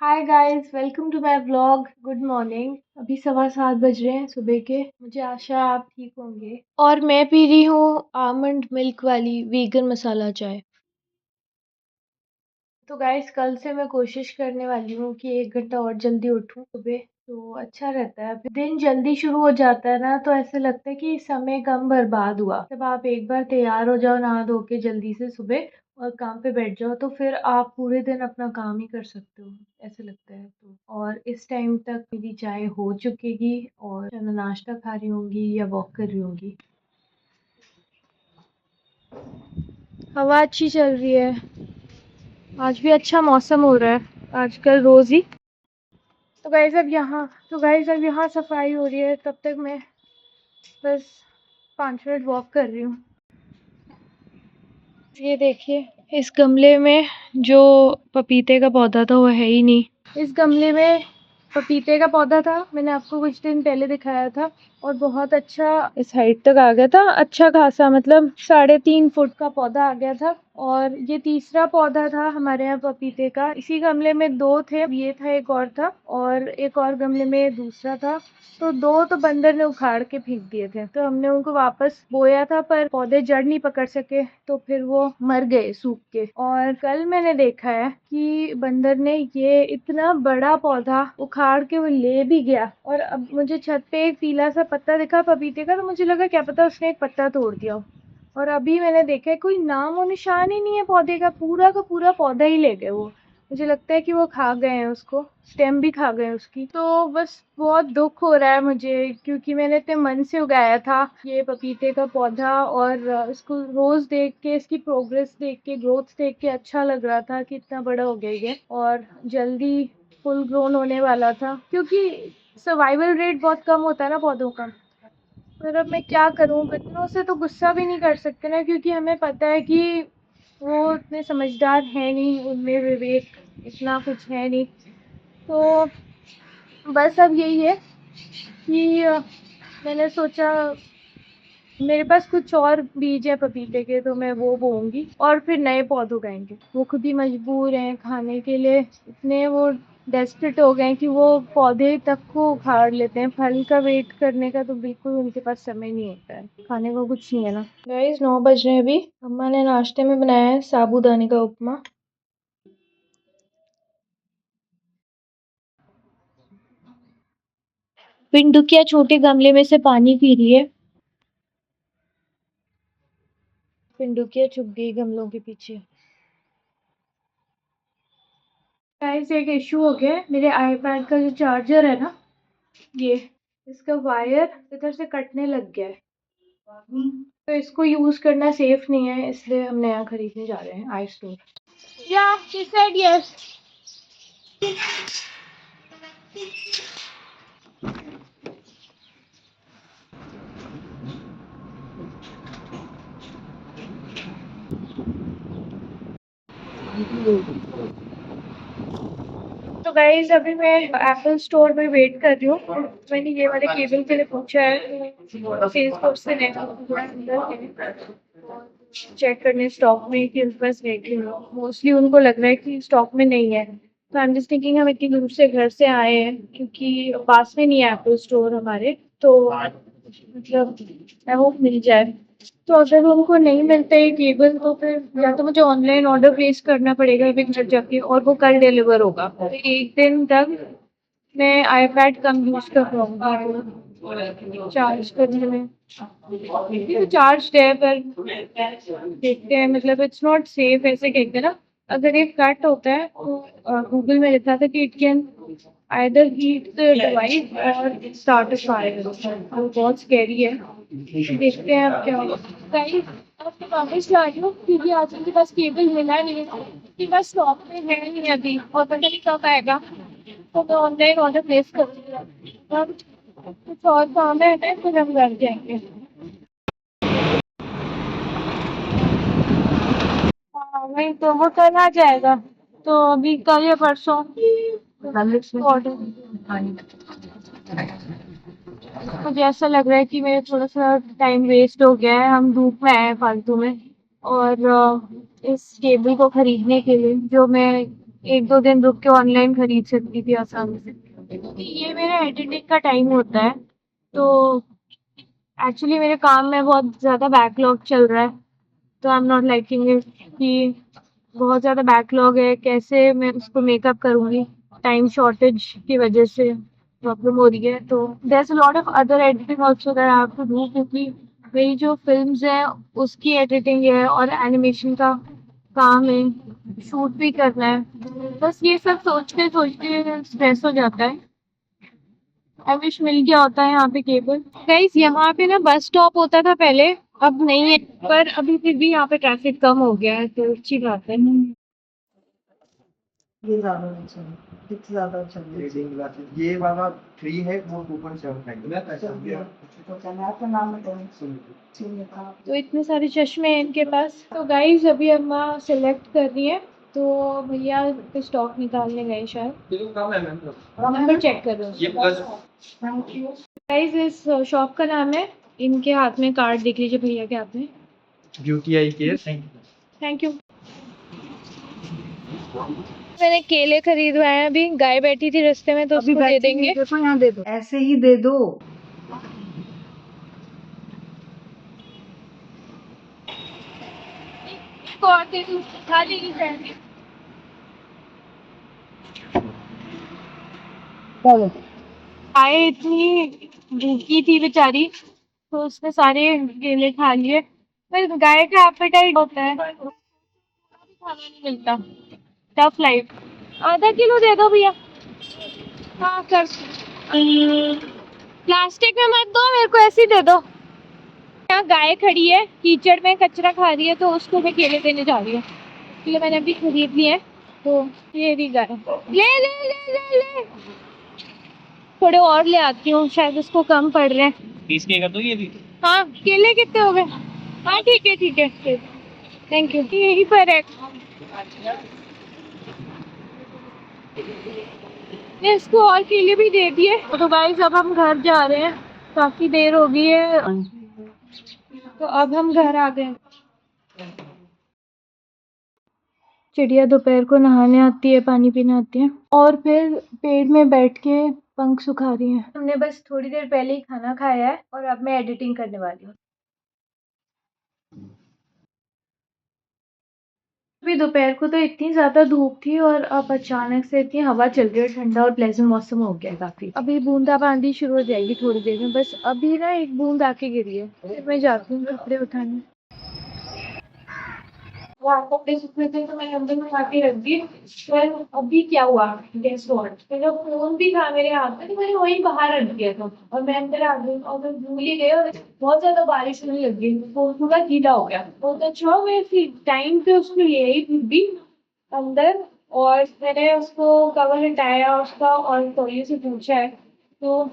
Hi guys, welcome to my vlog. Good morning. अभी 7:15 बज रहे हैं सुबह के। मुझे आशा है आप ठीक होंगे। और मैं पी रही हूँ आमंड मिल्क वाली वीगन मसाला चाय। तो गाइस, कल से मैं कोशिश करने वाली हूँ कि 1 घंटा और जल्दी उठूँ सुबह। तो अच्छा रहता है, फिर दिन जल्दी शुरू हो जाता है ना, तो ऐसे लगता है कि समय कम बर्बाद हुआ। जब आप एक बार तैयार हो जाओ नहा धो के जल्दी से सुबह और काम पे बैठ जाओ, तो फिर आप पूरे दिन अपना काम ही कर सकते हो, ऐसे लगता है। तो और इस टाइम तक मेरी चाय हो चुकेगी और मैं नाश्ता खा रही होंगी या वॉक कर रही होंगी। हवा अच्छी चल रही है। आज भी अच्छा मौसम हो रहा है, आजकल रोज ही। तो गाइस अब यहाँ सफाई हो रही है, तब तक मैं बस 5 मिनट वॉक कर रही हूँ। ये देखिए, इस गमले में जो पपीते का पौधा था वो है ही नहीं। इस गमले में पपीते का पौधा था, मैंने आपको कुछ दिन पहले दिखाया था, और बहुत अच्छा इस हाइट तक आ गया था। अच्छा खासा, मतलब 3.5 फुट का पौधा आ गया था। और ये तीसरा पौधा था हमारे यहाँ पपीते का। इसी गमले में दो थे, ये था, एक और था, और एक और गमले में दूसरा था। तो दो तो बंदर ने उखाड़ के फेंक दिए थे, तो हमने उनको वापस बोया था, पर पौधे जड़ नहीं पकड़ सके, तो फिर वो मर गए सूख के। और कल मैंने देखा है कि बंदर ने ये इतना बड़ा पौधा उखाड़ के वो ले भी गया। और अब मुझे छत पे एक पीला सा पत्ता दिखा पपीते का, तो मुझे लगा क्या पता उसने एक पत्ता तोड़ दिया हो। और अभी मैंने देखा है कोई नाम और निशान ही नहीं है पौधे का पूरा पौधा ही ले गए वो। मुझे लगता है कि वो खा गए हैं उसको, स्टेम भी खा गए उसकी। तो बस बहुत दुख हो रहा है मुझे, क्योंकि मैंने इतने मन से उगाया था ये पपीते का पौधा। और इसको रोज देख के, इसकी प्रोग्रेस देख के, ग्रोथ देख के अच्छा लग रहा था कि इतना बड़ा हो गया ये और जल्दी फुल ग्रोन होने वाला था, क्योंकि सर्वाइवल रेट बहुत कम होता है ना पौधों का। पर अब मैं क्या करूं, बच्चों से तो गुस्सा भी नहीं कर सकते ना, क्योंकि हमें पता है कि वो इतने समझदार हैं नहीं, उनमें विवेक इतना कुछ है नहीं। तो बस अब यही है कि मैंने सोचा, मेरे पास कुछ और बीज है पपीते के, तो मैं वो बोऊंगी और फिर नए पौधे उगाएंगे। वो खुद ही मजबूर हैं खाने के लिए, इतने वो डेस्परेट हो गए हैं कि वो पौधे तक को उखाड़ लेते हैं। फल का वेट करने का तो बिल्कुल उनके पास समय नहीं होता है, खाने को कुछ नहीं है ना। गाइस, 9 बज रहे हैं अभी। अम्मा ने नाश्ते में बनाया है साबूदाने का उपमा। पिंडुकिया छोटे गमले में से पानी पी रही है। पिंडुकिया छुप गई गमलों के पीछे। गाइस, एक इशू हो गया है, मेरे आईपैड का जो चार्जर है ना, ये इसका वायर इधर से कटने लग गया है। तो इसको यूज करना सेफ नहीं है, इसलिए हम नया खरीदने जा रहे हैं आई स्टोर। या शी सेड यस। तो गाइस, अभी मैं एप्पल स्टोर में वेट कर रही हूँ। मैंने ये वाले केबल के लिए पूछा है, सेल्स फोर्स से नहीं, थोड़ा अंदर है चेक करने स्टॉक में कि उनके पास है कि नहीं। मोस्टली उनको लग रहा है कि स्टॉक में नहीं है। तो आई एम जस्ट थिंकिंग, हम इतनी दूर से घर से आए हैं, क्योंकि पास में नहीं है एप्पल स्टोर हमारे, तो मतलब आई होप मिल जाए। तो अगर उनको नहीं मिलता है केबल, तो फिर या तो मुझे ऑनलाइन ऑर्डर प्लेस करना पड़ेगा अभी घर जाके, और वो कल डिलीवर होगा। तो एक दिन तक मैं आईपैड कम यूज कर पाऊंगी चार्ज करने में। तो चार्ज है, पर देखते हैं, मतलब इट्स नॉट सेफ ऐसे कहते हैं ना। अगर ये कट होता है तो गूगल में लिखा था कि it can either heat the device और स्टार्ट अ फायर। वो बहुत स्कैरी है। देखते हैं अब क्या होगा। गाइस, अब मैं वापस जा रही हूँ, क्योंकि आज उनके पास केबल मिला नहीं है, उनके पास स्टॉक में है नहीं अभी, और पता नहीं कब आएगा। तो मैं ऑनलाइन ऑर्डर प्लेस करूँगी। अब कुछ और काम है ना, फिर हम घर जाएंगे। हाँ, वही तो, वो कल आ जाएगा। तो अभी कल या परसों ऑर्डर। मुझे ऐसा लग रहा है कि मेरा थोड़ा सा टाइम वेस्ट हो गया है, हम धूप में आए हैं फालतू में। और इस केबल को खरीदने के लिए जो मैं एक दो दिन रुक के ऑनलाइन खरीद सकती थी आसानी से। ये मेरा एडिटिंग का टाइम होता है, तो एक्चुअली मेरे काम में बहुत ज़्यादा बैकलॉग चल रहा है, तो I am not liking it कि बहुत ज़्यादा बैकलॉग है, कैसे मैं उसको मेकअप करूँगी। टाइम शॉर्टेज की वजह से प्रॉब्लम हो रही है, तो there is a lot of other editing also that I have to do, क्योंकि मेरी जो फिल्म्स हैं उसकी एडिटिंग है और एनिमेशन का काम है, शूट भी करना है। बस ये सब सोचते सोचते स्ट्रेस हो जाता है। आई विश मिल गया होता है यहाँ पे केबल। गाइस यहाँ पे ना बस स्टॉप होता था पहले, अब नहीं है, पर अभी फिर भी यहाँ पे ट्रैफिक कम हो गया है, तो अच्छी बात है। ये ज़्यादा अच्छा है, कितना ज़्यादा अच्छा है। रीडिंग ग्लासेस ये वाला 3 है, वो 2.75 है। ऐसा दिया तो क्या मैं आपका नाम बताऊँ? तो इतने सारे चश्मे हैं इनके पास। तो गाइस अभी अम्मा सेलेक्ट कर रही है, तो भैया पे स्टॉक निकालने गए शायद, नंबर चेक कर रहे हो। Thank you. गाइस इस शॉप का नाम है, इनके हाथ में कार्ड देख लीजिए भैया के हाथ में। Beauty I care. Thank you. मैंने केले खरीदवाए हैं, अभी गाय बैठी थी रास्ते में तो उसको दे देंगे। देखो यहाँ दे दो, ऐसे ही दे दो। इसको और दे दूँ, खा लेगी शायद। गाय इतनी भूखी थी बेचारी, तो उसने सारे केले खा लिए। पर गाय का एपेटाइट होता है, खाना नहीं मिलता। Tough life. आधा किलो दे दो भैया। हाँ कर। प्लास्टिक में मत दो, मेरे को ऐसे ही दे दो। यहाँ गाय खड़ी है, कीचड़ में कचरा खा रही है, तो उसको मैं केले देने जा रही हूँ, इसलिए मैंने अभी खरीद लिए हैं। तो ये रही गाय, ले ले ले ले ले। थोड़े और ले आती हूँ, शायद उसको कम पड़ रहे हैं। 20 के कर दो ये भी। हाँ केले कितने हो गए? हाँ ठीक है ठीक है, थैंक यू। यहीं पर है, ने इसको और केले भी दे दिए। तो गाइस अब हम घर जा रहे हैं, काफी देर हो गई है, तो अब हम घर आ गए। चिड़िया दोपहर को नहाने आती है, पानी पीने आती है, और फिर पेड़ में बैठ के पंख सुखा रही है। हमने बस थोड़ी देर पहले ही खाना खाया है और अब मैं एडिटिंग करने वाली हूँ। अभी दोपहर को तो इतनी ज्यादा धूप थी और अब अचानक से इतनी हवा चल रही है, ठंडा और प्लेजेंट मौसम हो गया है काफी। अभी बूंदाबांदी शुरू हो जाएगी थोड़ी देर में, बस अभी ना एक बूंद आके गिरी है, फिर मैं जाती हूँ कपड़े उठाने। कपड़े सूखने थे तो मैंने अंदर में उठा के रख दिए। पर अभी क्या हुआ, गेस व्हाट, मेरा फोन भी था मेरे हाथ में, तो मैंने वही बाहर रख दिया था और मैं अंदर आ गई और मैं भूल ही गई, और बहुत ज्यादा बारिश होने लग गई, फोन पूरा गीला हो गया। बहुत अच्छा हुआ मैं फिर टाइम पे उसको ले आई फिर भी अंदर, और मैंने उसको कवर हटाया उसका और तौलिए से पूछा है, तो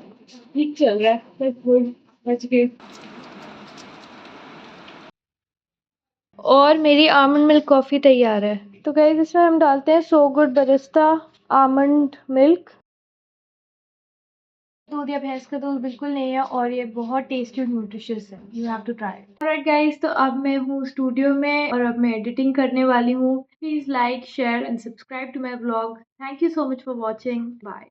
ठीक चल रहा है, बस गुड, बच गए। और मेरी आमंड मिल्क कॉफ़ी तैयार है। तो गाइस इसमें हम डालते हैं so good barista almond milk. दूध या भैंस का दूध बिल्कुल नहीं है, और ये बहुत टेस्टी और न्यूट्रिशियस है, you have to try. Alright guys, तो अब मैं हूँ स्टूडियो में और अब मैं एडिटिंग करने वाली हूँ। Please like share and subscribe to my blog. Thank you so much for watching, bye.